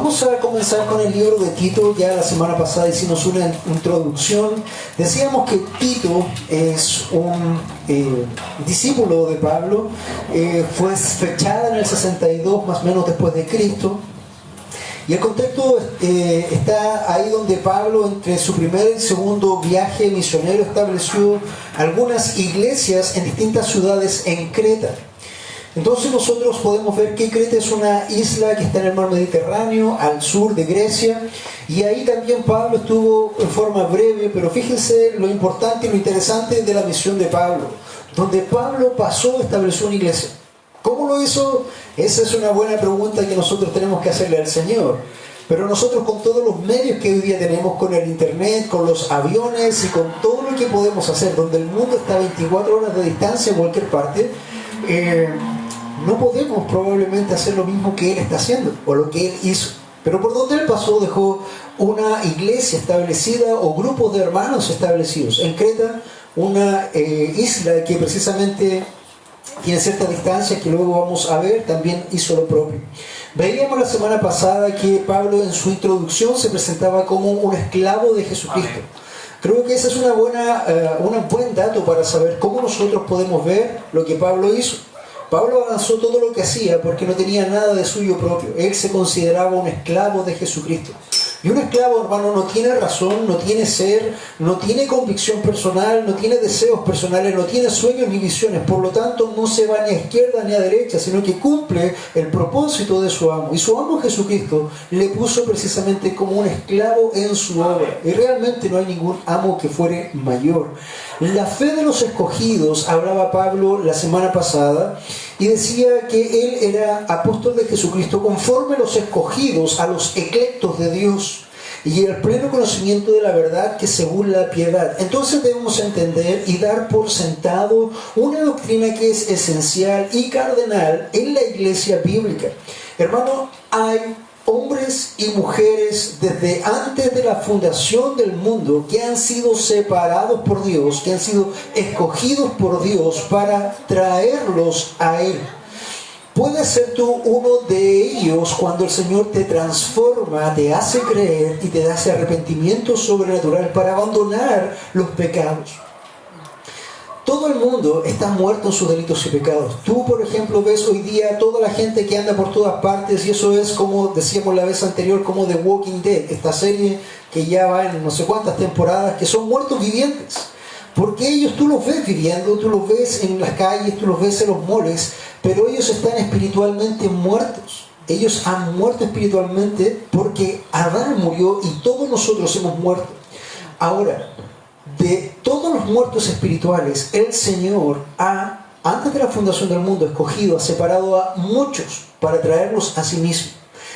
Vamos a comenzar con el libro de Tito. Ya la semana pasada hicimos una introducción. Decíamos que Tito es un discípulo de Pablo. Fue fechada en el 62 más o menos después de Cristo. Y el contexto está ahí donde Pablo, entre su primer y segundo viaje misionero, estableció algunas iglesias en distintas ciudades en Creta. Entonces nosotros podemos ver que Creta es una isla que está en el mar Mediterráneo, al sur de Grecia, y ahí también Pablo estuvo en forma breve, pero fíjense lo importante y lo interesante de la misión de Pablo. Donde Pablo pasó, estableció una iglesia. ¿Cómo lo hizo? Esa es una buena pregunta que nosotros tenemos que hacerle al Señor. Pero nosotros, con todos los medios que hoy día tenemos, con el internet, con los aviones y con todo lo que podemos hacer, donde el mundo está a 24 horas de distancia en cualquier parte, no podemos probablemente hacer lo mismo que él está haciendo o lo que él hizo. Pero por donde él pasó dejó una iglesia establecida o grupos de hermanos establecidos. En Creta, una isla que precisamente tiene cierta distancia, que luego vamos a ver, también hizo lo propio. Veíamos la semana pasada que Pablo en su introducción se presentaba como un esclavo de Jesucristo. Creo que ese es un buen dato para saber cómo nosotros podemos ver lo que Pablo hizo. Pablo avanzó todo lo que hacía porque no tenía nada de suyo propio. Él se consideraba un esclavo de Jesucristo. Y un esclavo, hermano, no tiene razón, no tiene ser, no tiene convicción personal, no tiene deseos personales, no tiene sueños ni visiones. Por lo tanto, no se va ni a izquierda ni a derecha, sino que cumple el propósito de su amo. Y su amo Jesucristo le puso precisamente como un esclavo en su obra. Y realmente no hay ningún amo que fuere mayor. La fe de los escogidos, hablaba Pablo la semana pasada, y decía que él era apóstol de Jesucristo conforme los escogidos a los eclectos de Dios y el pleno conocimiento de la verdad que según la piedad. Entonces debemos entender y dar por sentado una doctrina que es esencial y cardenal en la iglesia bíblica. Hermano, hay hombres y mujeres desde antes de la fundación del mundo que han sido separados por Dios, que han sido escogidos por Dios para traerlos a Él. Puedes ser tú uno de ellos cuando el Señor te transforma, te hace creer y te hace arrepentimiento sobrenatural para abandonar los pecados. Todo el mundo está muerto en sus delitos y pecados. Tú, por ejemplo, ves hoy día toda la gente que anda por todas partes, y eso es, como decíamos la vez anterior, como The Walking Dead, esta serie que ya va en no sé cuántas temporadas, que son muertos vivientes. Porque ellos tú los ves viviendo, tú los ves en las calles, tú los ves en los moles, pero ellos están espiritualmente muertos. Ellos han muerto espiritualmente porque Adán murió y todos nosotros hemos muerto. Ahora, de todos los muertos espirituales, el Señor antes de la fundación del mundo, escogido, ha separado a muchos para traerlos a sí mismo.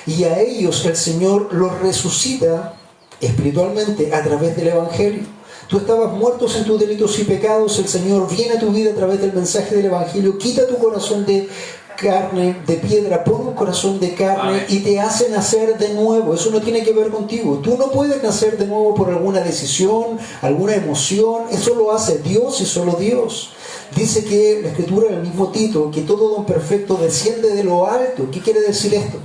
Y a ellos el Señor los resucita espiritualmente a través del Evangelio. Tú estabas muertos en tus delitos y pecados, el Señor viene a tu vida a través del mensaje del Evangelio, quita tu corazón de carne, de piedra, pone un corazón de carne y te hace nacer de nuevo. Eso no tiene que ver contigo. Tú no puedes nacer de nuevo por alguna decisión, alguna emoción. Eso lo hace Dios y solo Dios. Dice que la Escritura, en el mismo Tito, que todo don perfecto desciende de lo alto. ¿Qué quiere decir esto?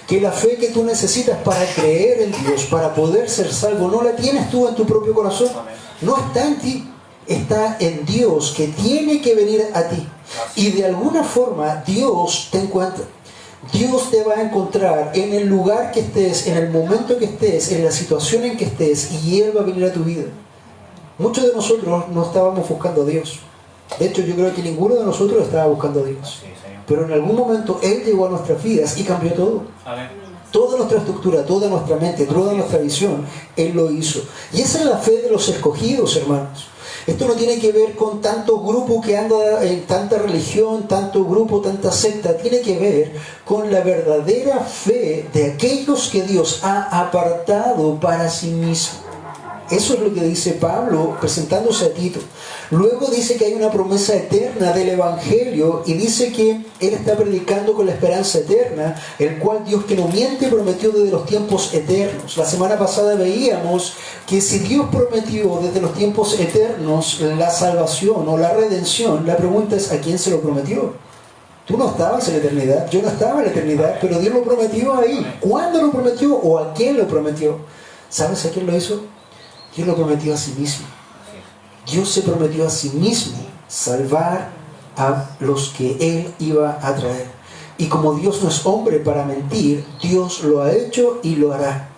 Que la fe que tú necesitas para creer en Dios, para poder ser salvo, no la tienes tú en tu propio corazón. No está en ti. Está en Dios, que tiene que venir a ti. Y de alguna forma Dios te encuentra. Dios te va a encontrar en el lugar que estés, en el momento que estés, en la situación en que estés, y Él va a venir a tu vida. Muchos de nosotros no estábamos buscando a Dios. De hecho, yo creo que ninguno de nosotros estaba buscando a Dios. Pero en algún momento Él llegó a nuestras vidas y cambió todo. Toda nuestra estructura, toda nuestra mente, toda nuestra visión, Él lo hizo. Y esa es la fe de los escogidos, hermanos. Esto no tiene que ver con tanto grupo que anda en tanta religión, tanto grupo, tanta secta. Tiene que ver con la verdadera fe de aquellos que Dios ha apartado para sí mismo. Eso es lo que dice Pablo presentándose a Tito. Luego dice que hay una promesa eterna del Evangelio y dice que Él está predicando con la esperanza eterna, el cual Dios que no miente prometió desde los tiempos eternos. La semana pasada veíamos que si Dios prometió desde los tiempos eternos la salvación o la redención, la pregunta es ¿a quién se lo prometió? Tú no estabas en la eternidad, yo no estaba en la eternidad, pero Dios lo prometió ahí. ¿Cuándo lo prometió o a quién lo prometió? ¿Sabes a quién lo hizo? Dios lo prometió a sí mismo. Dios se prometió a sí mismo salvar a los que Él iba a traer. Y como Dios no es hombre para mentir, Dios lo ha hecho y lo hará.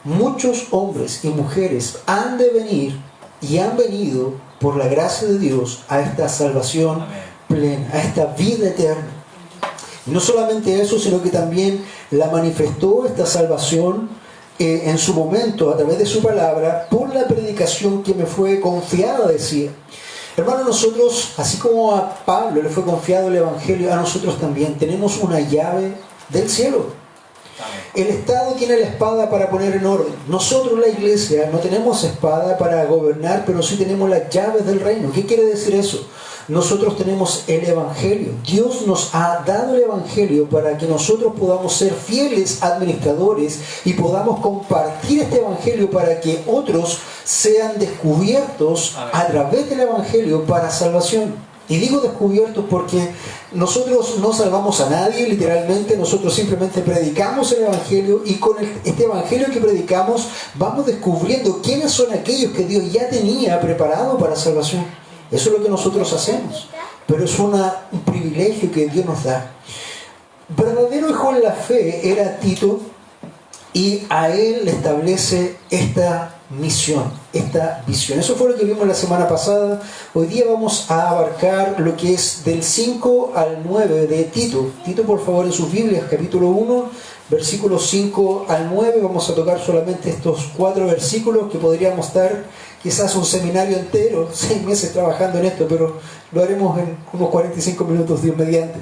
Muchos hombres y mujeres han de venir y han venido por la gracia de Dios a esta salvación plena, a esta vida eterna. Y no solamente eso, sino que también la manifestó esta salvación en su momento, a través de su palabra, por la predicación que me fue confiada, decía. Hermanos, nosotros, así como a Pablo le fue confiado el Evangelio, a nosotros también tenemos una llave del cielo. El Estado tiene la espada para poner en orden. Nosotros, la iglesia, no tenemos espada para gobernar, pero sí tenemos las llaves del reino. ¿Qué quiere decir eso? Nosotros tenemos el Evangelio. Dios nos ha dado el Evangelio para que nosotros podamos ser fieles administradores y podamos compartir este Evangelio para que otros sean descubiertos a través del Evangelio para salvación. Y digo descubiertos porque nosotros no salvamos a nadie, literalmente, nosotros simplemente predicamos el Evangelio y con este Evangelio que predicamos vamos descubriendo quiénes son aquellos que Dios ya tenía preparado para salvación. Eso es lo que nosotros hacemos, pero es un privilegio que Dios nos da. Verdadero hijo en la fe era Tito y a él le establece esta misión, esta visión. Eso fue lo que vimos la semana pasada. Hoy día vamos a abarcar lo que es del 5 al 9 de Tito. Tito, por favor, en sus Biblias, capítulo 1, versículos 5 al 9. Vamos a tocar solamente estos 4 versículos que podríamos estar quizás un seminario entero, 6 meses trabajando en esto, pero lo haremos en unos 45 minutos, Dios mediante.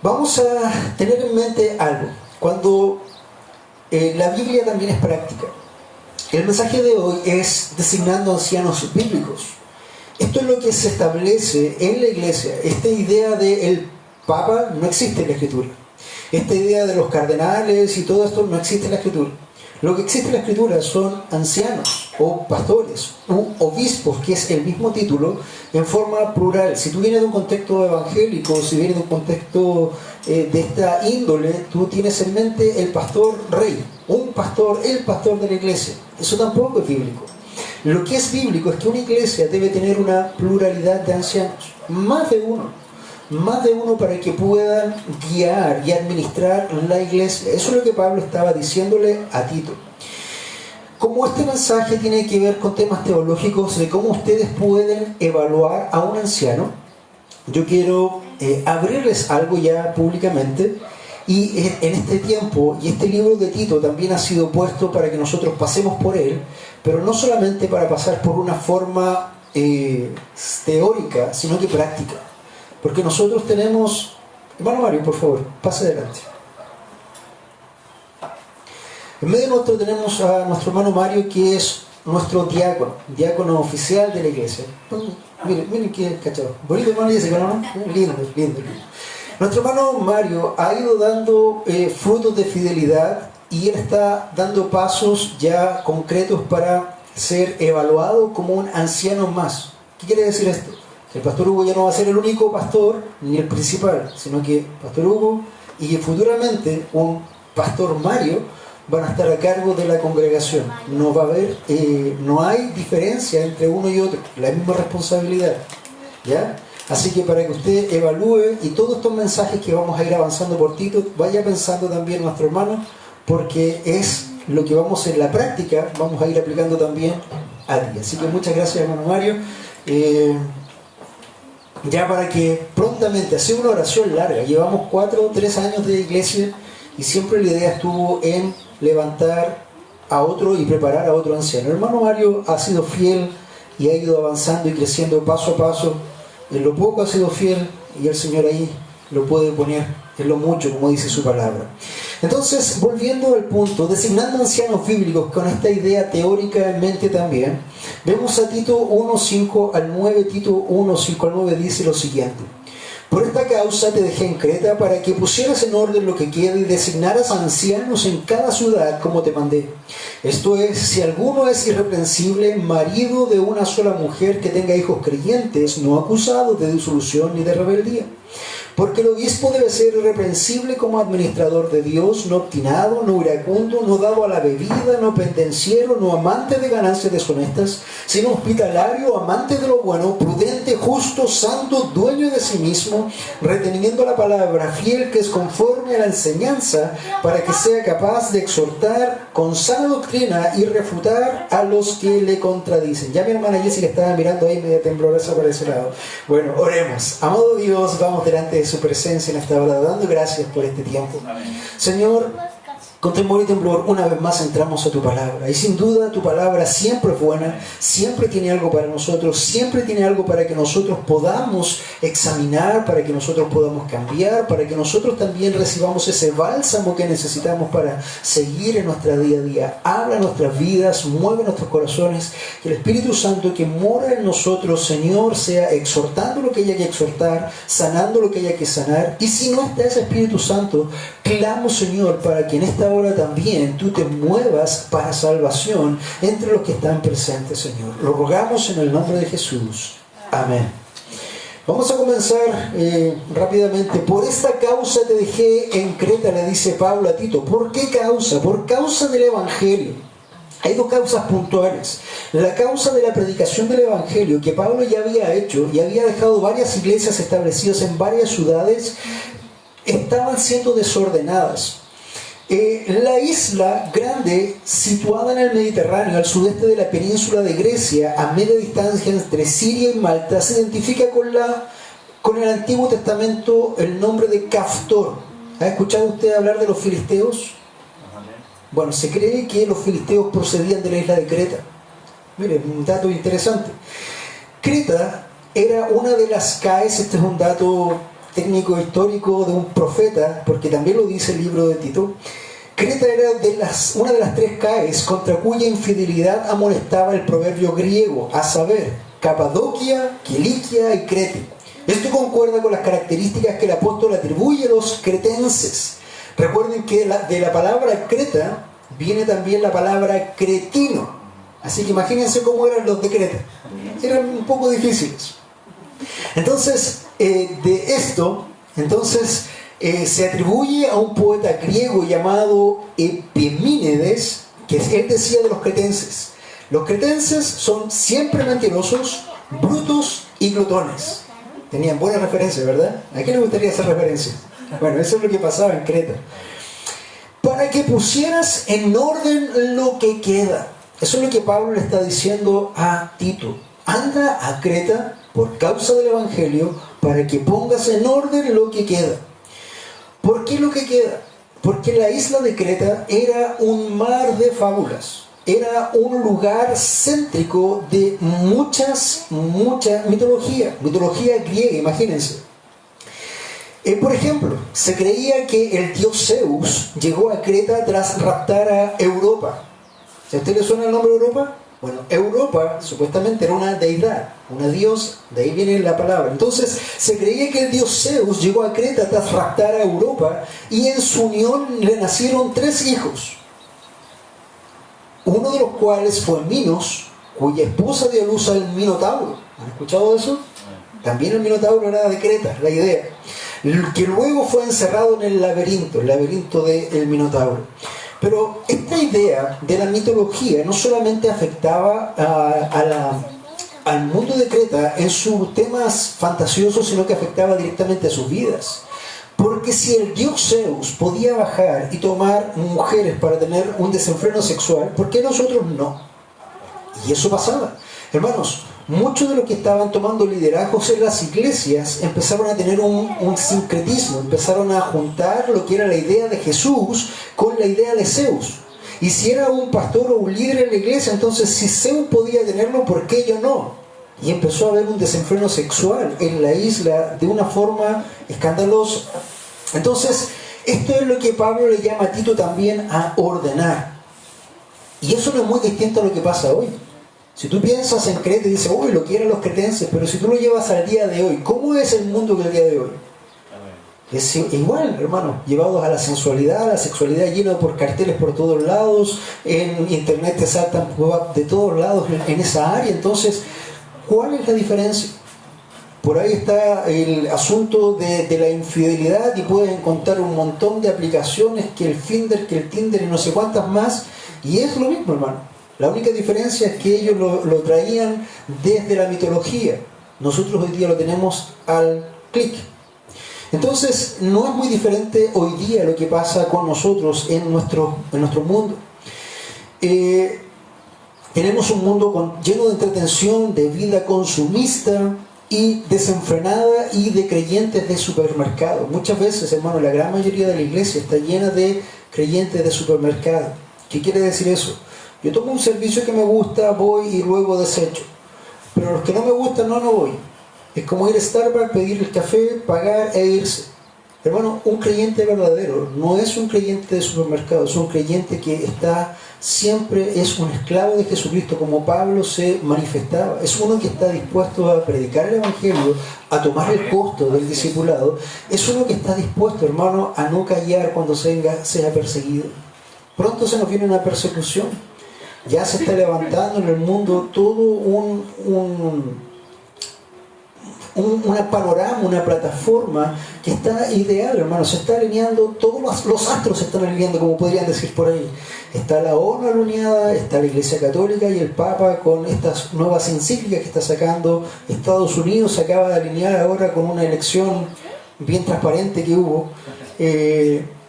Vamos a tener en mente algo. Cuando la Biblia también es práctica. El mensaje de hoy es designando ancianos bíblicos. Esto es lo que se establece en la iglesia. Esta idea del Papa no existe en la Escritura. Esta idea de los cardenales y todo esto no existe en la Escritura. Lo que existe en la Escritura son ancianos o pastores u obispos, que es el mismo título, en forma plural. Si tú vienes de un contexto evangélico, si vienes de un contexto de esta índole, tú tienes en mente el pastor rey, un pastor, el pastor de la iglesia. Eso tampoco es bíblico. Lo que es bíblico es que una iglesia debe tener una pluralidad de ancianos, más de uno para que puedan guiar y administrar la iglesia. Eso es lo que Pablo estaba diciéndole a Tito. Como este mensaje tiene que ver con temas teológicos de cómo ustedes pueden evaluar a un anciano, yo quiero abrirles algo ya públicamente. Y en este tiempo, y este libro de Tito también ha sido puesto para que nosotros pasemos por él, pero no solamente para pasar por una forma teórica, sino que práctica. Porque nosotros tenemos... Hermano Mario, por favor, pase adelante. En medio nuestro tenemos a nuestro hermano Mario, que es nuestro diácono oficial de la iglesia. Miren qué cachado. Bonito hermano Jessica, ¿no? Lindo. Nuestro hermano Mario ha ido dando frutos de fidelidad y él está dando pasos ya concretos para ser evaluado como un anciano más. ¿Qué quiere decir esto? El pastor Hugo ya no va a ser el único pastor ni el principal, sino que pastor Hugo y futuramente un pastor Mario van a estar a cargo de la congregación. No va a haber, no hay diferencia entre uno y otro, la misma responsabilidad, ¿ya? Así que para que usted evalúe y todos estos mensajes que vamos a ir avanzando por Tito, vaya pensando también nuestro hermano, porque es lo que vamos en la práctica, vamos a ir aplicando también a ti. Así que muchas gracias, hermano Mario. Ya para que prontamente, hacer una oración larga, llevamos 3 años de iglesia y siempre la idea estuvo en levantar a otro y preparar a otro anciano. El hermano Mario ha sido fiel y ha ido avanzando y creciendo paso a paso. En lo poco ha sido fiel y el Señor ahí lo puede poner en lo mucho, como dice su palabra. Entonces, volviendo al punto, designando ancianos bíblicos con esta idea teórica en mente también, vemos a Tito 1:5 al 9. Tito 1:5 al 9 dice lo siguiente: por esta causa te dejé en Creta para que pusieras en orden lo que queda y designaras ancianos en cada ciudad como te mandé. Esto es, si alguno es irreprensible, marido de una sola mujer que tenga hijos creyentes, no acusados de disolución ni de rebeldía. Porque el obispo debe ser irreprensible como administrador de Dios, no obstinado, no iracundo, no dado a la bebida, no pendenciero, no amante de ganancias deshonestas, sino hospitalario, amante de lo bueno, prudente, justo, santo, dueño de sí mismo, reteniendo la palabra, fiel, que es conforme a la enseñanza, para que sea capaz de exhortar con sana doctrina y refutar a los que le contradicen. Ya mi hermana Jessica estaba mirando ahí media temblorosa para ese lado. Bueno, oremos. Amado Dios, vamos delante de su presencia en esta hora, dando gracias por este tiempo. Señor, con temor y temblor, una vez más entramos a tu palabra. Y sin duda tu palabra siempre es buena, siempre tiene algo para nosotros, siempre tiene algo para que nosotros podamos examinar, para que nosotros podamos cambiar, para que nosotros también recibamos ese bálsamo que necesitamos para seguir en nuestra día a día. Habla nuestras vidas, mueve nuestros corazones, que el Espíritu Santo que mora en nosotros, Señor, sea exhortando lo que haya que exhortar, sanando lo que haya que sanar. Y si no está ese Espíritu Santo, clamo, Señor, para que en esta hora también tú te muevas para salvación entre los que están presentes, Señor. Lo rogamos en el nombre de Jesús. Amén. Vamos a comenzar rápidamente. Por esta causa te dejé en Creta, le dice Pablo a Tito. ¿Por qué causa? Por causa del Evangelio. Hay dos causas puntuales. La causa de la predicación del Evangelio, que Pablo ya había hecho y había dejado varias iglesias establecidas en varias ciudades, estaban siendo desordenadas. La isla grande, situada en el Mediterráneo, al sudeste de la península de Grecia, a media distancia entre Siria y Malta, se identifica con el Antiguo Testamento el nombre de Caftor. ¿Ha escuchado usted hablar de los filisteos? Bueno, se cree que los filisteos procedían de la isla de Creta. Mire, un dato interesante. Creta era una de las CAES, este es un dato técnico histórico de un profeta, porque también lo dice el libro de Tito. Creta era una de las tres CAES contra cuya infidelidad amonestaba el proverbio griego, a saber, Capadocia, Quiliquia y Crete. Esto concuerda con las características que el apóstol atribuye a los cretenses. Recuerden que de la palabra Creta viene también la palabra cretino. Así que imagínense cómo eran los de Creta. Eran un poco difíciles. Entonces, de esto, se atribuye a un poeta griego llamado Epimínides, que él decía de los cretenses. Los cretenses son siempre mentirosos, brutos y glotones. Tenían buena referencia, ¿verdad? ¿A quién le gustaría hacer referencia? Bueno, eso es lo que pasaba en Creta. Para que pusieras en orden lo que queda. Eso es lo que Pablo le está diciendo a Tito. Anda a Creta por causa del Evangelio para que pongas en orden lo que queda. ¿Por qué lo que queda? Porque la isla de Creta era un mar de fábulas. Era un lugar céntrico de mucha mitología griega, imagínense. Por ejemplo, se creía que el dios Zeus llegó a Creta tras raptar a Europa. ¿A usted le suena el nombre Europa? Bueno, Europa supuestamente era una deidad, una diosa, de ahí viene la palabra. Entonces se creía que el dios Zeus llegó a Creta tras raptar a Europa y en su unión le nacieron 3 hijos. Uno de los cuales fue Minos, cuya esposa dio luz al Minotauro. ¿Han escuchado eso? También el Minotauro era de Creta, la idea. Que luego fue encerrado en el laberinto del Minotauro. Pero esta idea de la mitología no solamente afectaba al mundo de Creta en sus temas fantasiosos, sino que afectaba directamente a sus vidas. Porque si el dios Zeus podía bajar y tomar mujeres para tener un desenfreno sexual, ¿por qué nosotros no? Y eso pasaba. Hermanos, muchos de los que estaban tomando liderazgos en las iglesias empezaron a tener un sincretismo, empezaron a juntar lo que era la idea de Jesús con la idea de Zeus. Y si era un pastor o un líder en la iglesia, entonces si Zeus podía tenerlo, ¿por qué yo no? Y empezó a haber un desenfreno sexual en la isla de una forma escandalosa. Entonces, esto es lo que Pablo le llama a Tito también a ordenar. Y eso no es muy distinto a lo que pasa hoy. Si tú piensas en Creta y dices, uy, lo que eran los cretenses, pero si tú lo llevas al día de hoy, ¿cómo es el mundo del día de hoy? Es igual, hermano, llevados a la sensualidad, a la sexualidad, lleno por carteles por todos lados, en internet te saltan de todos lados en esa área. Entonces, ¿cuál es la diferencia? Por ahí está el asunto de la infidelidad y puedes encontrar un montón de aplicaciones, que el Finder, que el Tinder y no sé cuántas más. Y es lo mismo, hermano. La única diferencia es que ellos lo traían desde la mitología. Nosotros hoy día lo tenemos al clic. Entonces, no es muy diferente hoy día lo que pasa con nosotros en nuestro mundo. Tenemos un mundo lleno de entretención, de vida consumista y desenfrenada, y de creyentes de supermercado. Muchas veces, hermano, la gran mayoría de la iglesia está llena de creyentes de supermercado. ¿Qué quiere decir eso? Yo tomo un servicio que me gusta, voy y luego desecho. Pero los que no me gustan, no voy. Es como ir a Starbucks, pedir el café, pagar e irse. Hermano, un creyente verdadero no es un creyente de supermercado, es un creyente que siempre es un esclavo de Jesucristo, como Pablo se manifestaba. Es uno que está dispuesto a predicar el Evangelio, a tomar el costo del discipulado. Es uno que está dispuesto, hermano, a no callar cuando sea perseguido. Pronto se nos viene una persecución. Ya se está levantando en el mundo todo una panorama, una plataforma que está ideal, hermano. Se está alineando, todos los astros se están alineando, como podrían decir por ahí. Está la ONU alineada, está la Iglesia Católica y el Papa con estas nuevas encíclicas que está sacando. Estados Unidos se acaba de alinear ahora con una elección bien transparente que hubo.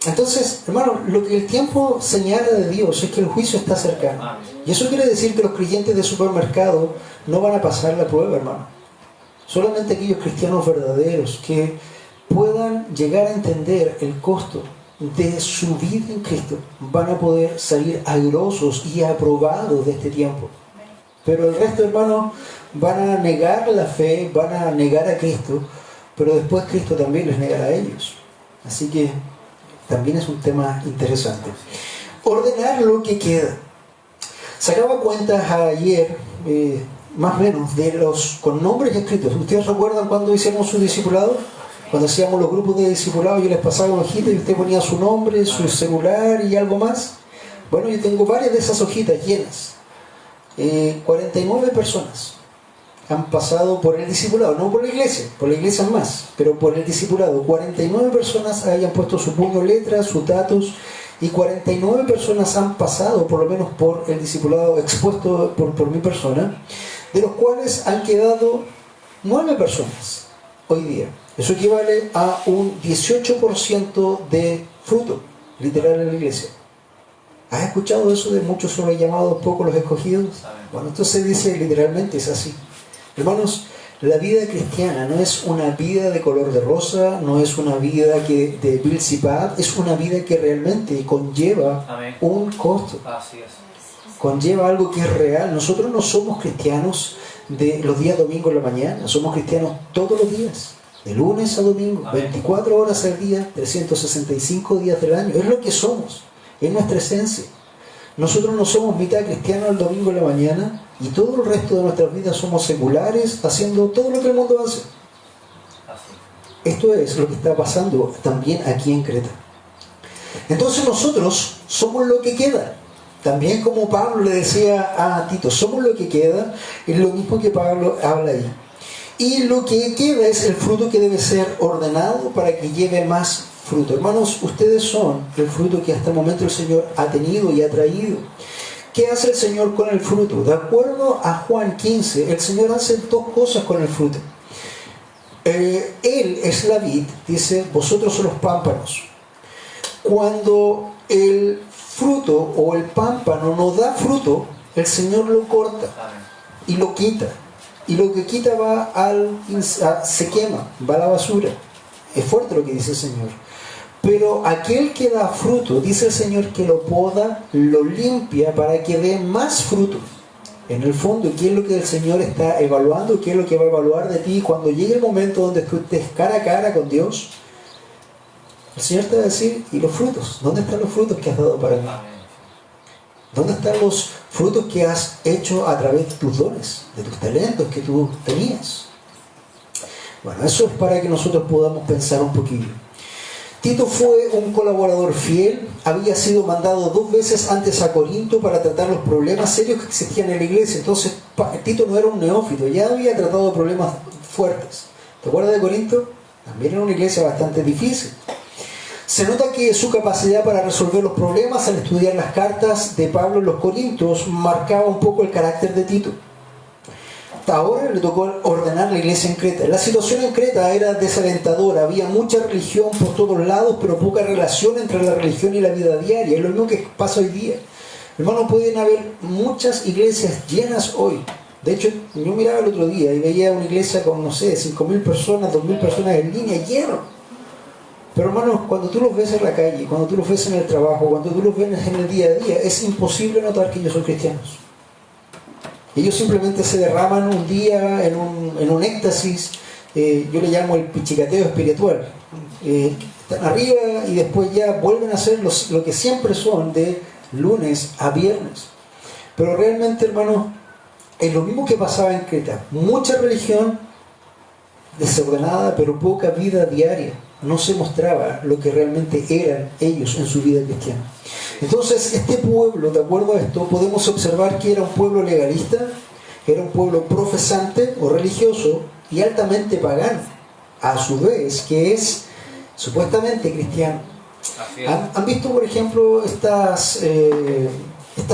Entonces, hermano, lo que el tiempo señala de Dios es que el juicio está cercano. Y eso quiere decir que los creyentes de supermercado no van a pasar la prueba, hermano. Solamente aquellos cristianos verdaderos que puedan llegar a entender el costo de su vida en Cristo van a poder salir airosos y aprobados de este tiempo. Pero el resto, hermano, van a negar la fe, van a negar a Cristo, pero después Cristo también les negará a ellos. Así que también es un tema interesante. Ordenar lo que queda. Sacaba cuentas ayer, más o menos, con nombres escritos. ¿Ustedes recuerdan cuando hicimos su discipulado? Cuando hacíamos los grupos de discipulado, yo les pasaba una hojita y usted ponía su nombre, su celular y algo más. Bueno, yo tengo varias de esas hojitas llenas. 49 personas han pasado por el discipulado, no por la iglesia más, pero por el discipulado. 49 personas hayan puesto su puño, letra, su datos, y 49 personas han pasado por lo menos por el discipulado expuesto por mi persona, de los cuales han quedado 9 personas hoy día. Eso equivale a un 18% de fruto literal en la iglesia. ¿Has escuchado eso de muchos son los llamados, pocos los escogidos? Bueno, entonces dice literalmente, es así. Hermanos, la vida cristiana no es una vida de color de rosa, no es una vida de Bill y Pat, es una vida que realmente conlleva un costo. Así es. Conlleva algo que es real. Nosotros no somos cristianos de los días domingo en la mañana, somos cristianos todos los días, de lunes a domingo, 24 horas al día, 365 días del año. Es lo que somos, es nuestra esencia. Nosotros no somos mitad cristianos el domingo en la mañana y todo el resto de nuestras vidas somos seculares, haciendo todo lo que el mundo hace. Esto es lo que está pasando también aquí en Creta. Entonces nosotros somos lo que queda. También, como Pablo le decía a Tito, somos lo que queda, es lo mismo que Pablo habla ahí. Y lo que queda es el fruto que debe ser ordenado para que lleve más fruto. Hermanos, ustedes son el fruto que hasta el momento el Señor ha tenido y ha traído. ¿Qué hace el Señor con el fruto? De acuerdo a Juan 15, el Señor hace 2 cosas con el fruto. Él es la vid, dice, vosotros son los pámpanos. Cuando el fruto o el pámpano no da fruto, el Señor lo corta y lo quita. Y lo que quita se quema, va a la basura. Es fuerte lo que dice el Señor. Pero aquel que da fruto, dice el Señor que lo poda, lo limpia para que dé más fruto. En el fondo, ¿qué es lo que el Señor está evaluando? ¿Qué es lo que va a evaluar de ti cuando llegue el momento donde tú estés cara a cara con Dios? El Señor te va a decir, ¿y los frutos? ¿Dónde están los frutos que has dado para mí? ¿Dónde están los frutos que has hecho a través de tus dones, de tus talentos que tú tenías? Bueno, eso es para que nosotros podamos pensar un poquillo. Tito fue un colaborador fiel, había sido mandado 2 veces antes a Corinto para tratar los problemas serios que existían en la iglesia. Entonces Tito no era un neófito, ya había tratado problemas fuertes. ¿Te acuerdas de Corinto? También era una iglesia bastante difícil. Se nota que su capacidad para resolver los problemas al estudiar las cartas de Pablo en los Corintios marcaba un poco el carácter de Tito. Ahora le tocó ordenar la iglesia en Creta. La situación en Creta era desalentadora, había mucha religión por todos lados, pero poca relación entre la religión y la vida diaria. Es lo mismo que pasa hoy día. Hermanos, pueden haber muchas iglesias llenas hoy. De hecho, yo miraba el otro día y veía una iglesia con, no sé, 5.000 personas, 2.000 personas en línea, lleno. Pero hermanos, cuando tú los ves en la calle, cuando tú los ves en el trabajo, cuando tú los ves en el día a día, es imposible notar que ellos son cristianos. Ellos simplemente se derraman un día en un éxtasis, yo le llamo el pichicateo espiritual. Están arriba y después ya vuelven a ser lo que siempre son de lunes a viernes. Pero realmente, hermanos, es lo mismo que pasaba en Creta. Mucha religión desordenada, pero poca vida diaria. No se mostraba lo que realmente eran ellos en su vida cristiana. Entonces, este pueblo, de acuerdo a esto, podemos observar que era un pueblo legalista, era un pueblo profesante o religioso y altamente pagano, a su vez, que es supuestamente cristiano. ¿Han visto, por ejemplo, estas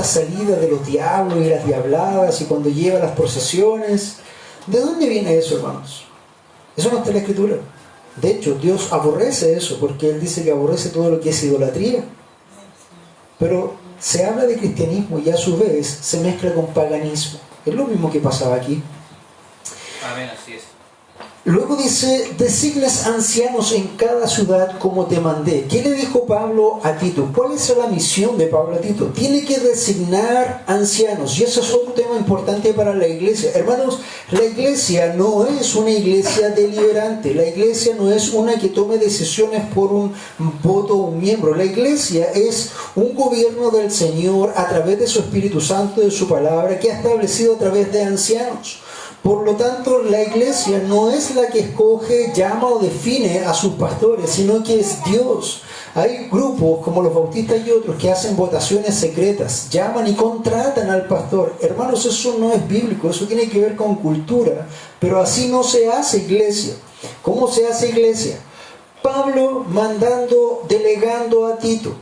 salidas de los diablos y las diabladas y cuando llevan las procesiones? ¿De dónde viene eso, hermanos? Eso no está en la Escritura. De hecho, Dios aborrece eso, porque Él dice que aborrece todo lo que es idolatría. Pero se habla de cristianismo y a su vez se mezcla con paganismo. Es lo mismo que pasaba aquí. Amén, así es. Luego dice, designes ancianos en cada ciudad como te mandé. ¿Qué le dijo Pablo a Tito? ¿Cuál es la misión de Pablo a Tito? Tiene que designar ancianos. Y eso es otro tema importante para la iglesia. Hermanos, la iglesia no es una iglesia deliberante. La iglesia no es una que tome decisiones por un voto o un miembro. La iglesia es un gobierno del Señor a través de su Espíritu Santo, de su palabra, que ha establecido a través de ancianos. Por lo tanto, la iglesia no es la que escoge, llama o define a sus pastores, sino que es Dios. Hay grupos como los bautistas y otros que hacen votaciones secretas, llaman y contratan al pastor. Hermanos, eso no es bíblico, eso tiene que ver con cultura, pero así no se hace iglesia. ¿Cómo se hace iglesia? Pablo mandando, delegando a Tito.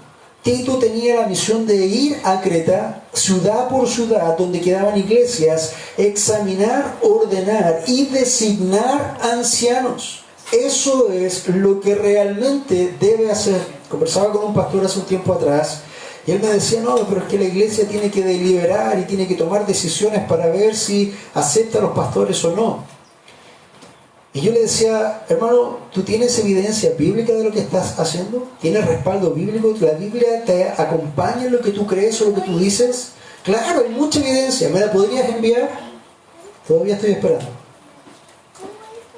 Tito tenía la misión de ir a Creta, ciudad por ciudad, donde quedaban iglesias, examinar, ordenar y designar ancianos. Eso es lo que realmente debe hacer. Conversaba con un pastor hace un tiempo atrás y él me decía, no, pero es que la iglesia tiene que deliberar y tiene que tomar decisiones para ver si acepta a los pastores o no. Y yo le decía, hermano, ¿tú tienes evidencia bíblica de lo que estás haciendo? ¿Tienes respaldo bíblico? ¿La Biblia te acompaña en lo que tú crees o lo que tú dices? Claro, hay mucha evidencia. ¿Me la podrías enviar? Todavía estoy esperando.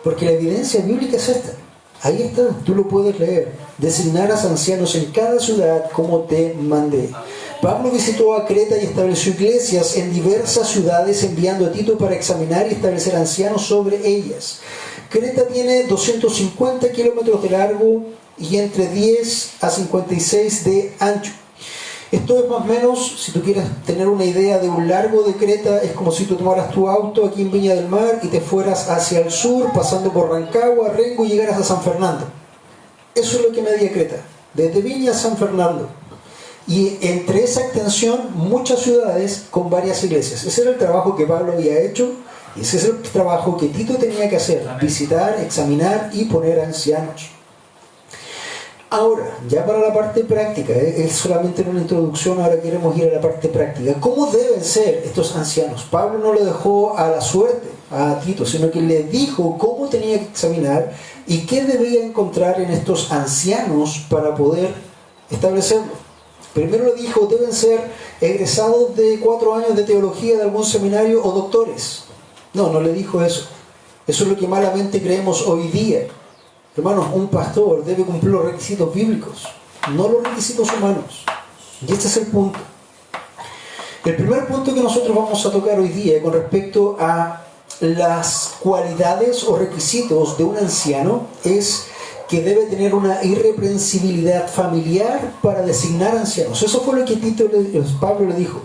Porque la evidencia bíblica es esta. Ahí está, tú lo puedes leer. Designarás ancianos en cada ciudad como te mandé. Pablo visitó a Creta y estableció iglesias en diversas ciudades, enviando a Tito para examinar y establecer ancianos sobre ellas. Creta tiene 250 kilómetros de largo y entre 10 a 56 de ancho. Esto es más o menos, si tú quieres tener una idea de un largo de Creta, es como si tú tomaras tu auto aquí en Viña del Mar y te fueras hacia el sur, pasando por Rancagua, Rengo y llegaras a San Fernando. Eso es lo que medía Creta, desde Viña a San Fernando. Y entre esa extensión, muchas ciudades con varias iglesias. Ese era el trabajo que Pablo había hecho. Y ese es el trabajo que Tito tenía que hacer, visitar, examinar y poner ancianos. Ahora, ya para la parte práctica, es solamente una introducción, ahora queremos ir a la parte práctica. ¿Cómo deben ser estos ancianos? Pablo no lo dejó a la suerte a Tito, sino que le dijo cómo tenía que examinar y qué debía encontrar en estos ancianos para poder establecerlo. Primero le dijo, deben ser egresados de 4 años de teología de algún seminario o doctores. No le dijo eso. Eso es lo que malamente creemos hoy día. Hermanos, un pastor debe cumplir los requisitos bíblicos, no los requisitos humanos. Y este es el punto. El primer punto que nosotros vamos a tocar hoy día con respecto a las cualidades o requisitos de un anciano es que debe tener una irreprensibilidad familiar para designar ancianos. Eso fue lo que Pablo le dijo.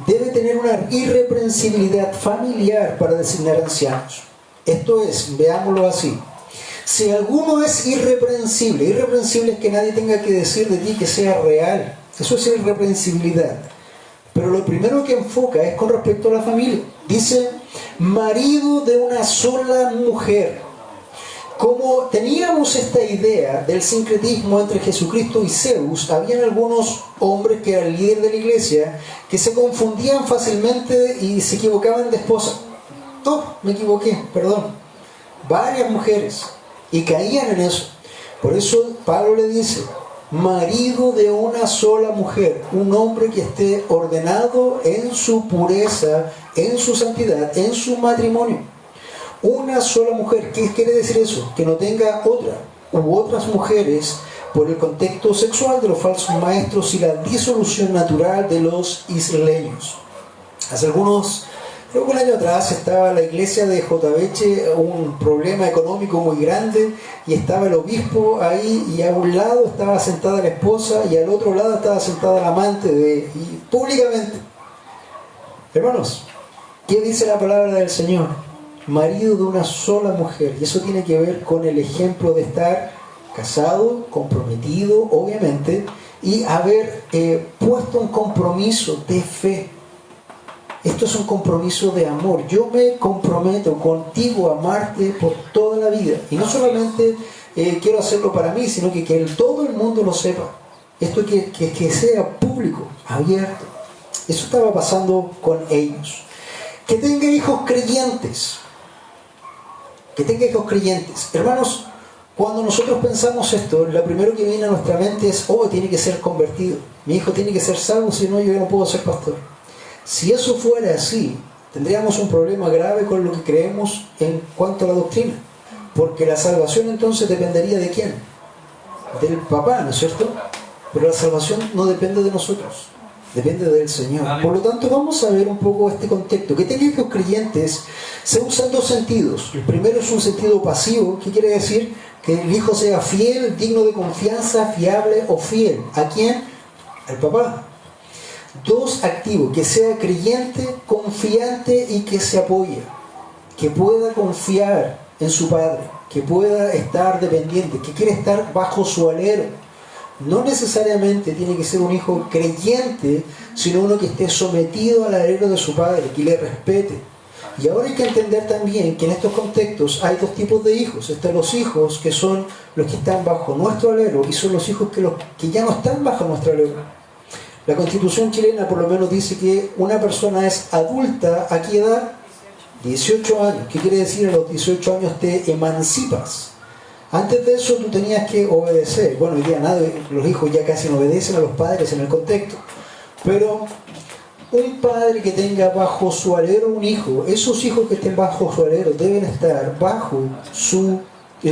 Debe tener una irreprensibilidad familiar para designar ancianos. Esto es, veámoslo así. Si alguno es irreprensible, irreprensible es que nadie tenga que decir de ti que sea real. Eso es irreprensibilidad. Pero lo primero que enfoca es con respecto a la familia. Dice, marido de una sola mujer. Como teníamos esta idea del sincretismo entre Jesucristo y Zeus, habían algunos hombres que eran líderes de la iglesia que se confundían fácilmente y se equivocaban de esposa. Me equivoqué, perdón. Varias mujeres. Y caían en eso. Por eso Pablo le dice, marido de una sola mujer, un hombre que esté ordenado en su pureza, en su santidad, en su matrimonio. Una sola mujer. ¿Qué quiere decir eso? Que no tenga otra u otras mujeres por el contexto sexual de los falsos maestros y la disolución natural de los isleños. Hace creo que un año atrás estaba la iglesia de Jotaveche, un problema económico muy grande, y estaba el obispo ahí, y a un lado estaba sentada la esposa y al otro lado estaba sentada la amante y públicamente. Hermanos, ¿qué dice la palabra del Señor? Marido de una sola mujer, y eso tiene que ver con el ejemplo de estar casado, comprometido, obviamente, y haber puesto un compromiso de fe. Esto es un compromiso de amor. Yo me comprometo contigo a amarte por toda la vida. Y no solamente quiero hacerlo para mí, sino que todo el mundo lo sepa. Esto que sea público, abierto. Eso estaba pasando con ellos. Que tenga hijos creyentes. Que tenga hijos creyentes. Hermanos, cuando nosotros pensamos esto, lo primero que viene a nuestra mente es, tiene que ser convertido. Mi hijo tiene que ser salvo, si no, yo no puedo ser pastor. Si eso fuera así, tendríamos un problema grave con lo que creemos en cuanto a la doctrina. Porque la salvación entonces dependería ¿de quién? Del papá, ¿no es cierto? Pero la salvación no depende de nosotros, depende del Señor. Por lo tanto, vamos a ver un poco este contexto. Que tenga hijos creyentes se usan dos sentidos. El primero es un sentido pasivo. ¿Qué quiere decir? Que el hijo sea fiel, digno de confianza, fiable o fiel. ¿A quién? Al papá. Dos, activo, que sea creyente, confiante y que se apoye, que pueda confiar en su padre, que pueda estar dependiente, que quiere estar bajo su alero. No necesariamente tiene que ser un hijo creyente, sino uno que esté sometido al alero de su padre, que le respete. Y ahora hay que entender también que en estos contextos hay dos tipos de hijos. Están los hijos que son los que están bajo nuestro alero y son los hijos que ya no están bajo nuestro alero. La Constitución chilena por lo menos dice que una persona es adulta, ¿a qué edad? 18 años. ¿Qué quiere decir? A los 18 años te emancipas. Antes de eso tú tenías que obedecer. Bueno, hoy día los hijos ya casi no obedecen a los padres en el contexto. Pero un padre que tenga bajo su alero un hijo, esos hijos que estén bajo su alero deben estar bajo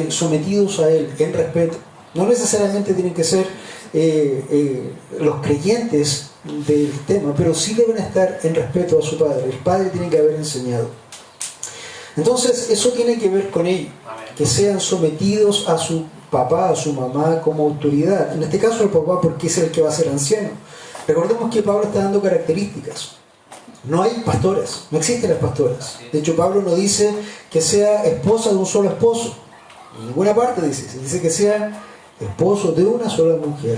sometidos a él, en respeto. No necesariamente tienen que ser los creyentes del tema, pero sí deben estar en respeto a su padre. El padre tiene que haber enseñado. Entonces eso tiene que ver con ello, que sean sometidos a su papá, a su mamá como autoridad. En este caso el papá, porque es el que va a ser anciano. Recordemos que Pablo está dando características. No hay pastoras, no existen las pastoras. De hecho, Pablo no dice que sea esposa de un solo esposo. En ninguna parte dice que sea esposo de una sola mujer.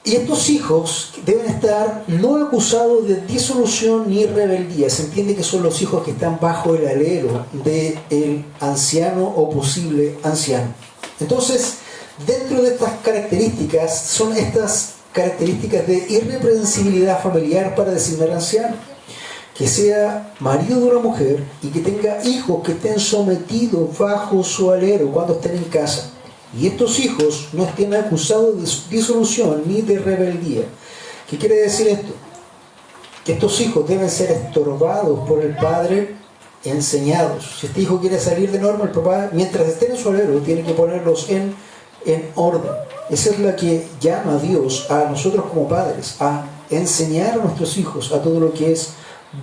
Y estos hijos deben estar no acusados de disolución ni rebeldía. Se entiende que son los hijos que están bajo el alero del anciano o posible anciano. Entonces, dentro de estas características, son estas características de irreprensibilidad familiar para designar anciano. Que sea marido de una mujer y que tenga hijos que estén sometidos bajo su alero cuando estén en casa. Y estos hijos no estén acusados de disolución ni de rebeldía. ¿Qué quiere decir esto? Que estos hijos deben ser estorbados por el padre, enseñados. Si este hijo quiere salir de norma, el papá, mientras estén en su alero, tiene que ponerlos en orden. Esa es la que llama a Dios a nosotros como padres, a enseñar a nuestros hijos a todo lo que es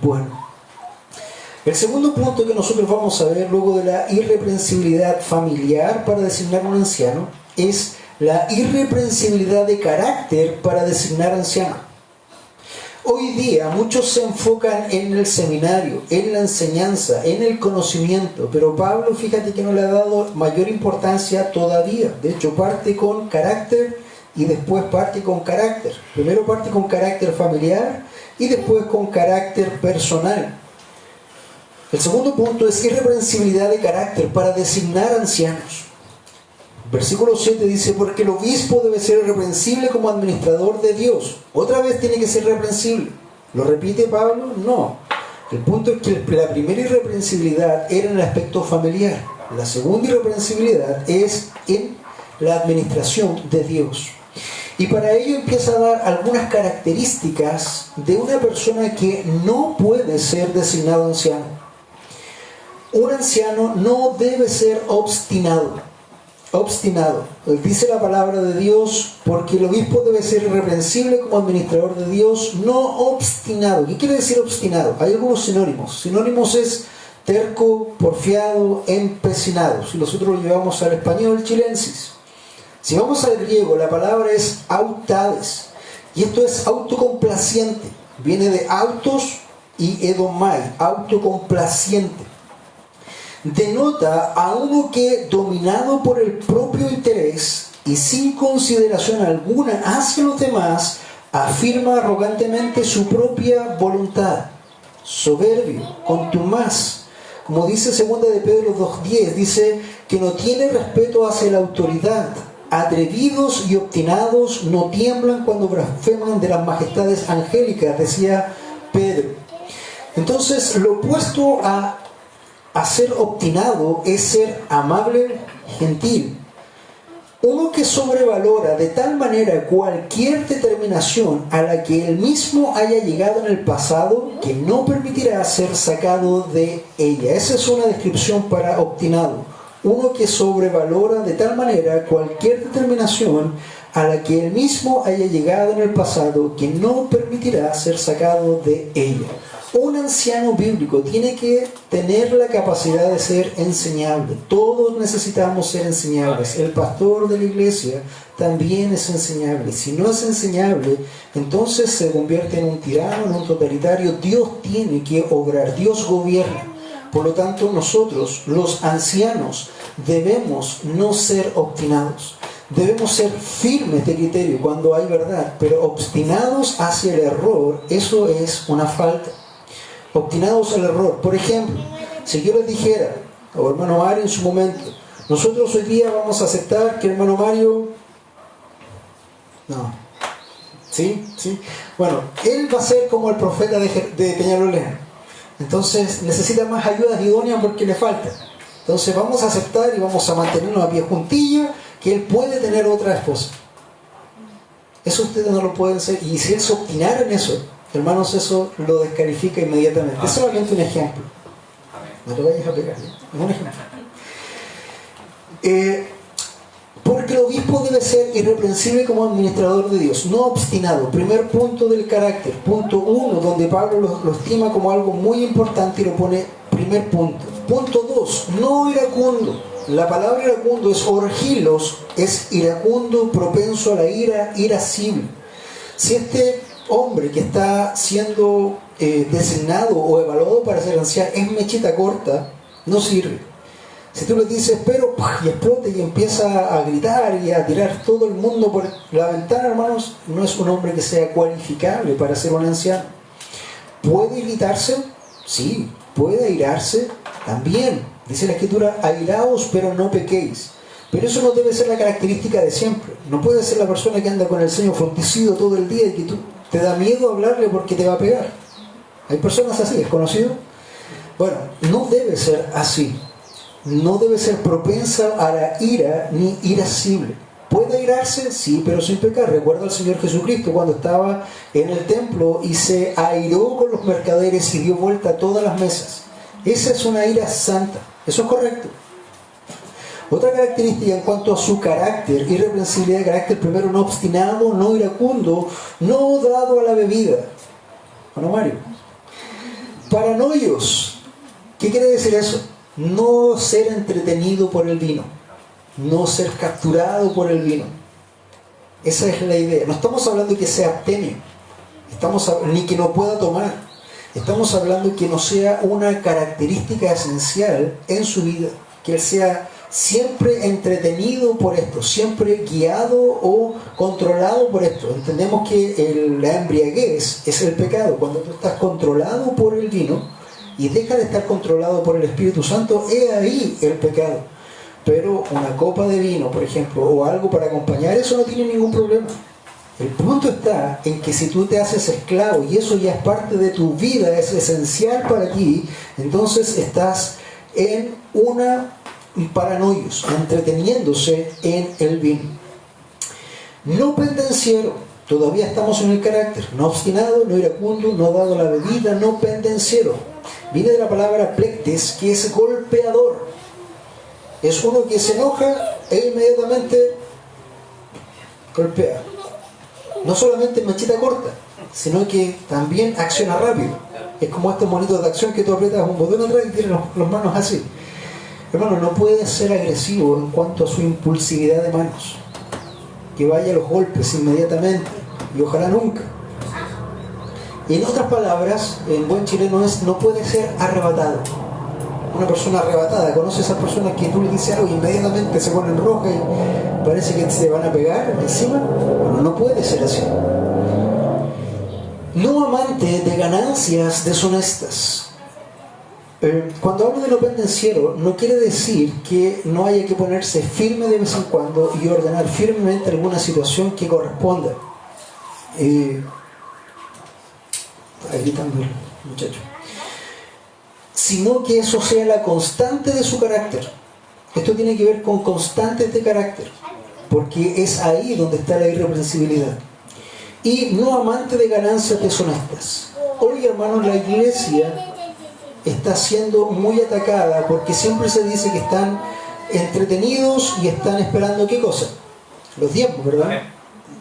bueno. El segundo punto que nosotros vamos a ver luego de la irreprensibilidad familiar para designar un anciano es la irreprensibilidad de carácter para designar anciano. Hoy día muchos se enfocan en el seminario, en la enseñanza, en el conocimiento, pero Pablo, fíjate que no le ha dado mayor importancia todavía. De hecho, parte con carácter y después parte con carácter. Primero parte con carácter familiar y después con carácter personal. El segundo punto es irreprensibilidad de carácter para designar ancianos. Versículo 7 dice, porque el obispo debe ser irreprensible como administrador de Dios. Otra vez tiene que ser irreprensible. ¿Lo repite Pablo? No. El punto es que la primera irreprensibilidad era en el aspecto familiar. La segunda irreprensibilidad es en la administración de Dios. Y para ello empieza a dar algunas características de una persona que no puede ser designado anciano. Un anciano no debe ser obstinado. Dice la palabra de Dios, porque el obispo debe ser irreprensible como administrador de Dios, no obstinado. ¿Qué quiere decir obstinado? Hay algunos sinónimos. Sinónimos es terco, porfiado, empecinado. Si nosotros lo llevamos al español, chilensis. Si vamos al griego, la palabra es autades, y esto es autocomplaciente. Viene de autos y edomai, autocomplaciente. Denota a uno que, dominado por el propio interés y sin consideración alguna hacia los demás, afirma arrogantemente su propia voluntad. Soberbio, contumaz. Como dice 2 de Pedro 2:10, dice que no tiene respeto hacia la autoridad. Atrevidos y obstinados, no tiemblan cuando blasfeman de las majestades angélicas, decía Pedro. Entonces, lo opuesto a ser obstinado es ser amable, gentil. Uno que sobrevalora de tal manera cualquier determinación a la que él mismo haya llegado en el pasado, que no permitirá ser sacado de ella. Esa es una descripción para obstinado. Uno que sobrevalora de tal manera cualquier determinación a la que él mismo haya llegado en el pasado, que no permitirá ser sacado de ella. Un anciano bíblico tiene que tener la capacidad de ser enseñable. Todos necesitamos ser enseñables. El pastor de la iglesia también es enseñable. Si no es enseñable, entonces se convierte en un tirano, en un totalitario. Dios tiene que obrar, Dios gobierna. Por lo tanto, nosotros, los ancianos, debemos no ser obstinados. Debemos ser firmes de criterio cuando hay verdad, pero obstinados hacia el error, eso es una falta. Obstinados al error. Por ejemplo, si yo les dijera, o hermano Mario en su momento, nosotros hoy día vamos a aceptar que el hermano Mario... No. ¿Sí? Bueno, él va a ser como el profeta de Peñalolén. Entonces necesita más ayudas idóneas porque le falta. Entonces vamos a aceptar y vamos a mantenernos a pie juntillos que él puede tener otra esposa. Eso ustedes no lo pueden hacer. Y si él se obstinara en eso, hermanos, eso lo descalifica inmediatamente. Es solamente un ejemplo. No te vayas a pegar. Es un ejemplo. Porque el obispo debe ser irreprensible como administrador de Dios, no obstinado. Primer punto del carácter. Punto 1, donde Pablo lo estima como algo muy importante y lo pone primer punto. Punto 2, no iracundo. La palabra iracundo es orgilos, es iracundo, propenso a la ira, irascible. Si este hombre que está siendo designado o evaluado para ser anciano es mechita corta, no sirve. Si tú le dices, pero, y explota y empieza a gritar y a tirar todo el mundo por la ventana, hermanos, no es un hombre que sea cualificable para ser un anciano. ¿Puede irritarse? Sí. ¿Puede airarse? También. Dice la Escritura, airaos, pero no pequéis. Pero eso no debe ser la característica de siempre. No puede ser la persona que anda con el ceño frunctido todo el día y que tú te da miedo hablarle porque te va a pegar. Hay personas así, ¿es conocido? Bueno, no debe ser así. No debe ser propensa a la ira ni irascible. ¿Puede airarse? Sí, pero sin pecar. Recuerda al Señor Jesucristo cuando estaba en el templo y se airó con los mercaderes y dio vuelta a todas las mesas. Esa es una ira santa. Eso es correcto. Otra característica en cuanto a su carácter, irreprensibilidad de carácter, primero, no obstinado, no iracundo, no dado a la bebida. Bueno, Mario. Paranoios. ¿Qué quiere decir eso? No ser entretenido por el vino, no ser capturado por el vino. Esa es la idea. No estamos hablando de que sea abstemio, ni que no pueda tomar. Estamos hablando que no sea una característica esencial en su vida, que él sea siempre entretenido por esto, siempre guiado o controlado por esto. Entendemos que la embriaguez es el pecado. Cuando tú estás controlado por el vino y dejas de estar controlado por el Espíritu Santo, es ahí el pecado. Pero una copa de vino, por ejemplo, o algo para acompañar, eso no tiene ningún problema. El punto está en que si tú te haces esclavo y eso ya es parte de tu vida, es esencial para ti, entonces estás en una paranoios, entreteniendo,se en el vino. No pendenciero, todavía estamos en el carácter, no obstinado, no iracundo, no dado a la bebida, no pendenciero. Viene de la palabra plectes, que es golpeador. Es uno que se enoja e inmediatamente golpea. No solamente en manchita corta, sino que también acciona rápido. Es como estos monitos de acción que tú aprietas un botón atrás y tienes las manos así. Hermano, no puede ser agresivo en cuanto a su impulsividad de manos. Que vaya a los golpes inmediatamente. Y ojalá nunca. En otras palabras, en buen chileno no puede ser arrebatado. Una persona arrebatada, ¿conoce a esas personas que tú le dices algo y inmediatamente se ponen rojas y parece que se van a pegar encima? Bueno, no puede ser así. No amante de ganancias deshonestas. Cuando hablo de no pendenciero, no quiere decir que no haya que ponerse firme de vez en cuando y ordenar firmemente alguna situación que corresponda. Ahí están los muchachos. Sino que eso sea la constante de su carácter. Esto tiene que ver con constantes de carácter, porque es ahí donde está la irreprensibilidad. Y no amante de ganancias deshonestas. Hoy, hermanos, la iglesia está siendo muy atacada porque siempre se dice que están entretenidos y están esperando ¿qué cosa? Los diezmos, ¿verdad?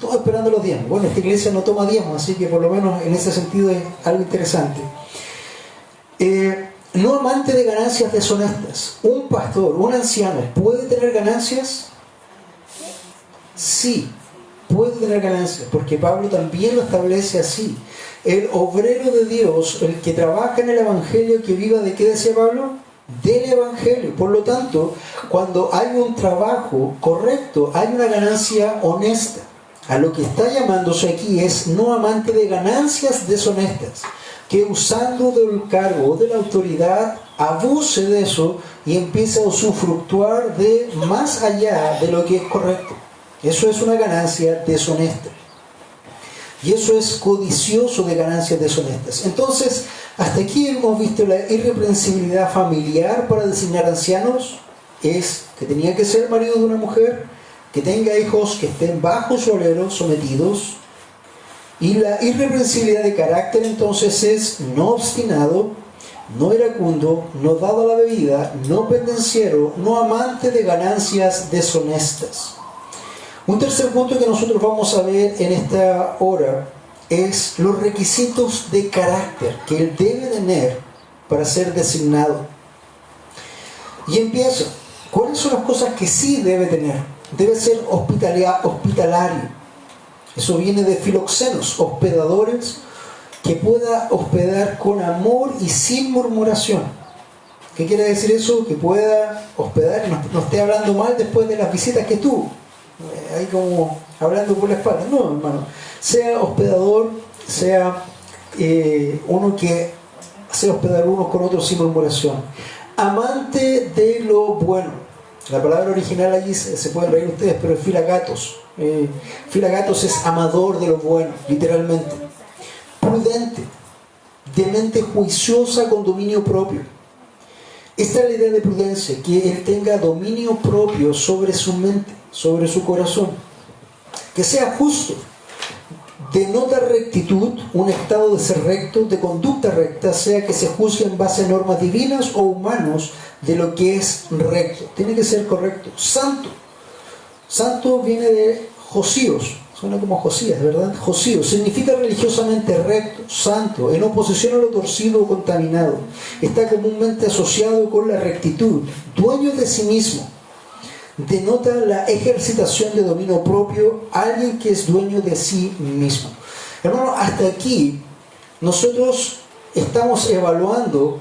Todos esperando los diezmos. Bueno, esta iglesia no toma diezmos, así que por lo menos en ese sentido es algo interesante. No amante de ganancias deshonestas. Un pastor, un anciano, ¿puede tener ganancias? Sí, puede tener ganancias, porque Pablo también lo establece así. El obrero de Dios, el que trabaja en el Evangelio, que viva ¿de qué decía Pablo? Del Evangelio. Por lo tanto, cuando hay un trabajo correcto, hay una ganancia honesta. A lo que está llamándose aquí es no amante de ganancias deshonestas, que usando del cargo o de la autoridad abuse de eso y empiece a usufructuar de más allá de lo que es correcto. Eso es una ganancia deshonesta. Y eso es codicioso de ganancias deshonestas. Entonces, hasta aquí hemos visto la irreprensibilidad familiar para designar ancianos. Es que tenía que ser marido de una mujer, que tenga hijos que estén bajo su alero, sometidos. Y la irreprensibilidad de carácter entonces es no obstinado, no iracundo, no dado a la bebida, no pendenciero, no amante de ganancias deshonestas. Un tercer punto que nosotros vamos a ver en esta hora es los requisitos de carácter que él debe tener para ser designado. Y empieza. ¿Cuáles son las cosas que sí debe tener? Debe ser hospitalario. Eso viene de filoxenos, hospedadores, que pueda hospedar con amor y sin murmuración. ¿Qué quiere decir eso? Que pueda hospedar y no esté hablando mal después de las visitas que tuvo. Ahí como hablando por la espalda. No, hermano. Sea hospedador, sea uno que sea hospedar unos con otros sin murmuración. Amante de lo bueno. La palabra original allí se pueden reír ustedes, pero es filagatos. Filagatos es amador de lo bueno, literalmente. Prudente, de mente juiciosa con dominio propio. Esta es la idea de prudencia, que él tenga dominio propio sobre su mente, sobre su corazón. Que sea justo, denota rectitud, un estado de ser recto, de conducta recta, sea que se juzgue en base a normas divinas o humanos de lo que es recto. Tiene que ser correcto. Santo. Santo viene de Josíos, suena como Josías, ¿verdad? Josíos significa religiosamente recto, santo, en oposición a lo torcido o contaminado. Está comúnmente asociado con la rectitud, dueño de sí mismo. Denota la ejercitación de dominio propio, alguien que es dueño de sí mismo. Hermano, hasta aquí nosotros estamos evaluando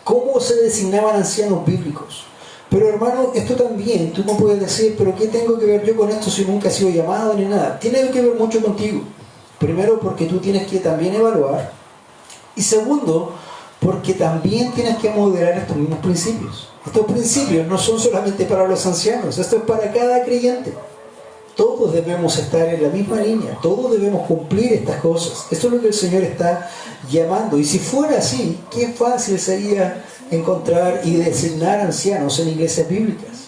cómo se designaban ancianos bíblicos. Pero hermano, esto también, tú no puedes decir, pero ¿qué tengo que ver yo con esto si nunca he sido llamado ni nada? Tiene que ver mucho contigo. Primero, porque tú tienes que también evaluar. Y segundo, porque también tienes que moderar estos mismos principios. Estos principios no son solamente para los ancianos, esto es para cada creyente. Todos debemos estar en la misma línea, todos debemos cumplir estas cosas. Esto es lo que el Señor está llamando. Y si fuera así, qué fácil sería encontrar y designar ancianos en iglesias bíblicas.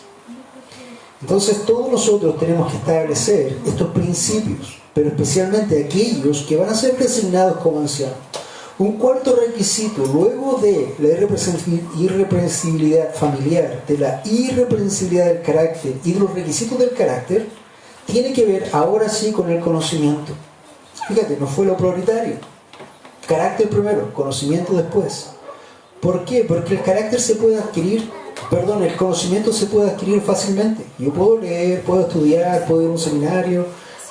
Entonces todos nosotros tenemos que establecer estos principios, pero especialmente aquellos que van a ser designados como ancianos. Un cuarto requisito, luego de la irreprensibilidad familiar, de la irreprensibilidad del carácter y de los requisitos del carácter, tiene que ver ahora sí con el conocimiento. Fíjate, no fue lo prioritario. Carácter primero, conocimiento después. ¿Por qué? Porque el carácter se puede adquirir, el conocimiento se puede adquirir fácilmente. Yo puedo leer, puedo estudiar, puedo ir a un seminario,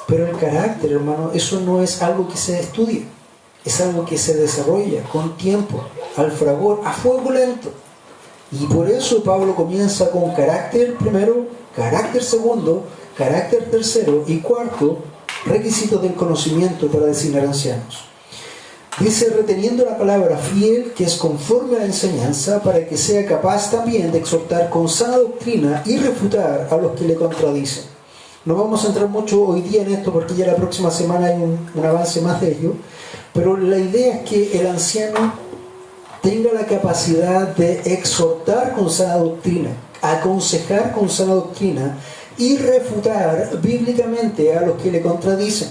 pero el carácter, hermano, eso no es algo que se estudie. Es algo que se desarrolla con tiempo, al fragor, a fuego lento. Y por eso Pablo comienza con carácter primero, carácter segundo, carácter tercero y cuarto, requisitos del conocimiento para designar ancianos. Dice, reteniendo la palabra fiel, que es conforme a la enseñanza, para que sea capaz también de exhortar con sana doctrina y refutar a los que le contradicen. No vamos a entrar mucho hoy día en esto porque ya la próxima semana hay un avance más de ello, pero la idea es que el anciano tenga la capacidad de exhortar con sana doctrina, aconsejar con sana doctrina y refutar bíblicamente a los que le contradicen.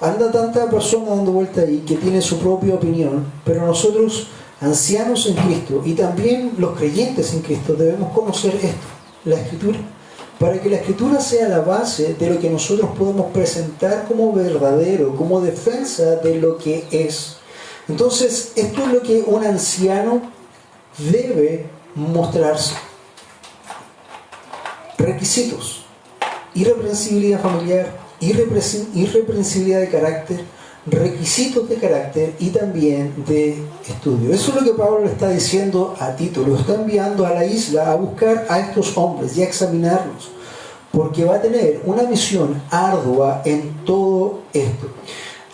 Anda tanta persona dando vuelta ahí que tiene su propia opinión, pero nosotros, ancianos en Cristo y también los creyentes en Cristo, debemos conocer esto, la Escritura, para que la Escritura sea la base de lo que nosotros podemos presentar como verdadero, como defensa de lo que es. Entonces, esto es lo que un anciano debe mostrarse. Requisitos: irreprensibilidad familiar, irreprensibilidad de carácter, requisitos de carácter y también de estudio. Eso es lo que Pablo le está diciendo a Tito. Lo está enviando a la isla a buscar a estos hombres y a examinarlos, porque va a tener una misión ardua en todo esto.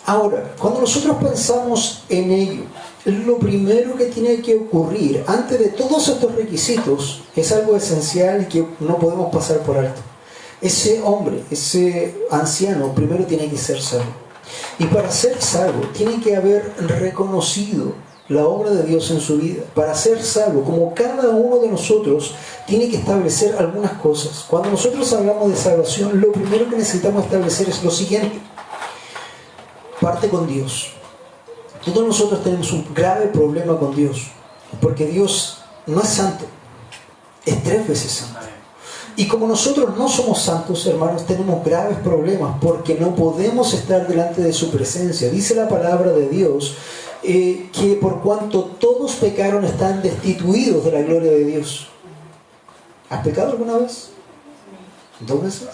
Ahora, cuando nosotros pensamos en ello, lo primero que tiene que ocurrir antes de todos estos requisitos es algo esencial que no podemos pasar por alto. Ese hombre, ese anciano, primero tiene que ser salvo. Y para ser salvo, tiene que haber reconocido la obra de Dios en su vida. Para ser salvo, como cada uno de nosotros, tiene que establecer algunas cosas. Cuando nosotros hablamos de salvación, lo primero que necesitamos establecer es lo siguiente: parte con Dios. Todos nosotros tenemos un grave problema con Dios, porque Dios no es santo, es 3 veces santo. Y como nosotros no somos santos, hermanos, tenemos graves problemas porque no podemos estar delante de su presencia. Dice la palabra de Dios que por cuanto todos pecaron están destituidos de la gloria de Dios. ¿Has pecado alguna vez? 2 veces.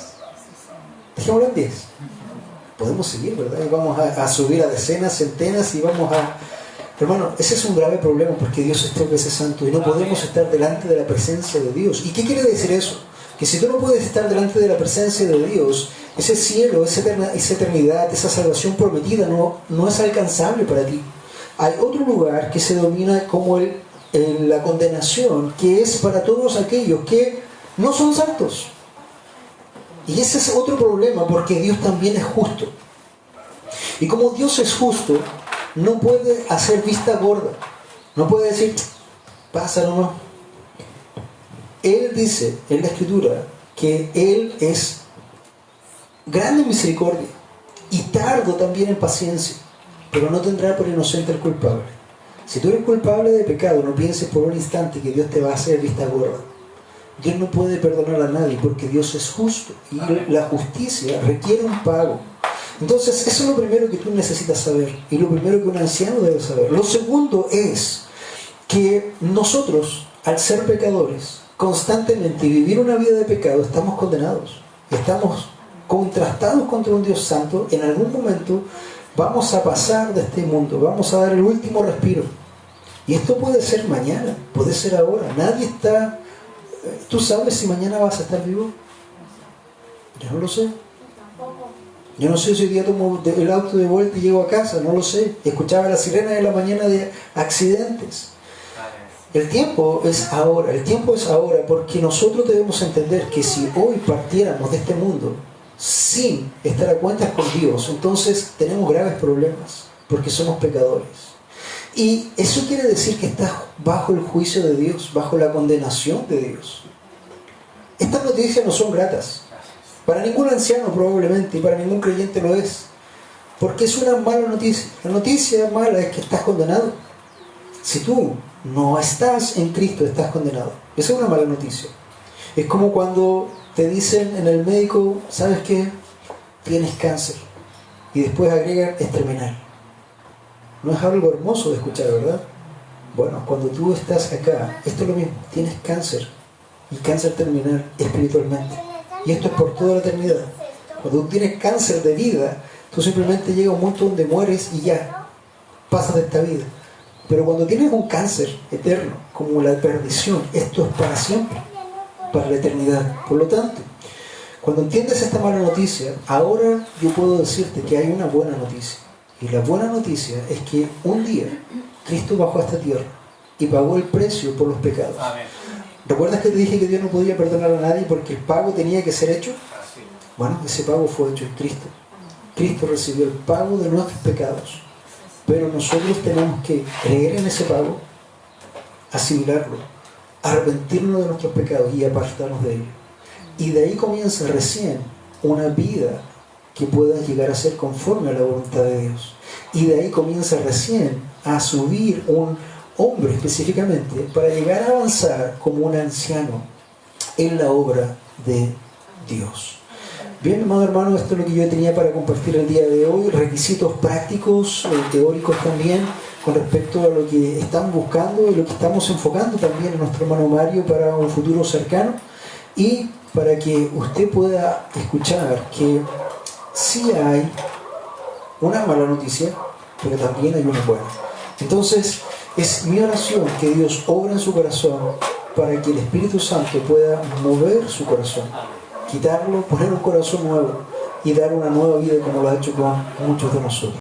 Dejémoslo en 10. Podemos seguir, ¿verdad? Y vamos a subir a decenas, centenas y vamos a... Hermano, ese es un grave problema porque Dios es 3 veces santo y no podemos estar delante de la presencia de Dios. ¿Y qué quiere decir eso? Que si tú no puedes estar delante de la presencia de Dios, ese cielo, esa eternidad, esa salvación prometida no es alcanzable para ti. Hay otro lugar que se domina como la condenación, que es para todos aquellos que no son santos. Y ese es otro problema porque Dios también es justo. Y como Dios es justo, no puede hacer vista gorda. No puede decir, pasa nomás. Él dice en la Escritura que Él es grande en misericordia y tardo también en paciencia, pero no tendrá por inocente el culpable. Si tú eres culpable de pecado, no pienses por un instante que Dios te va a hacer vista gorda. Dios no puede perdonar a nadie porque Dios es justo y la justicia requiere un pago. Entonces, eso es lo primero que tú necesitas saber y lo primero que un anciano debe saber. Lo segundo es que nosotros, al ser pecadores, constantemente vivir una vida de pecado, estamos condenados. Estamos contrastados contra un Dios santo. En algún momento Vamos a pasar de este mundo, vamos a dar el último respiro. Y esto puede ser mañana, puede ser ahora. Nadie está... ¿Tú sabes si mañana vas a estar vivo? Yo no lo sé. Yo no sé si hoy día tomo el auto de vuelta y llego a casa, no lo sé. Escuchaba las sirenas de la mañana de accidentes. El tiempo es ahora, porque nosotros debemos entender que si hoy partiéramos de este mundo sin estar a cuentas con Dios, entonces tenemos graves problemas, porque somos pecadores. Y eso quiere decir que estás bajo el juicio de Dios, bajo la condenación de Dios. Estas noticias no son gratas. Para ningún anciano probablemente, y para ningún creyente lo es. Porque es una mala noticia. La noticia mala es que estás condenado. Si tú no estás en Cristo, estás condenado. Esa es una mala noticia. Es como cuando te dicen en el médico, ¿sabes qué? Tienes cáncer. Y después agregan, es terminal. No es algo hermoso de escuchar, ¿verdad? Bueno, cuando tú estás acá, esto es lo mismo. Tienes cáncer. Y cáncer terminal espiritualmente. Y esto es por toda la eternidad. Cuando tú tienes cáncer de vida, tú simplemente llega a un punto donde mueres y ya, pasas de esta vida. Pero cuando tienes un cáncer eterno, como la perdición, esto es para siempre, para la eternidad. Por lo tanto, cuando entiendes esta mala noticia, ahora yo puedo decirte que hay una buena noticia. Y la buena noticia es que un día Cristo bajó a esta tierra y pagó el precio por los pecados. Amén. ¿Recuerdas que te dije que Dios no podía perdonar a nadie porque el pago tenía que ser hecho? Bueno, ese pago fue hecho en Cristo. Cristo recibió el pago de nuestros pecados. Pero nosotros tenemos que creer en ese pago, asimilarlo, arrepentirnos de nuestros pecados y apartarnos de ellos. Y de ahí comienza recién una vida que pueda llegar a ser conforme a la voluntad de Dios. Y de ahí comienza recién a subir un hombre específicamente para llegar a avanzar como un anciano en la obra de Dios. Bien, amado hermano, esto es lo que yo tenía para compartir el día de hoy. Requisitos prácticos, teóricos también, con respecto a lo que están buscando y lo que estamos enfocando también en nuestro hermano Mario para un futuro cercano, y para que usted pueda escuchar que sí hay una mala noticia, pero también hay una buena. Entonces, es mi oración que Dios obra en su corazón para que el Espíritu Santo pueda mover su corazón, quitarlo, poner un corazón nuevo y dar una nueva vida como lo ha hecho con muchos de nosotros.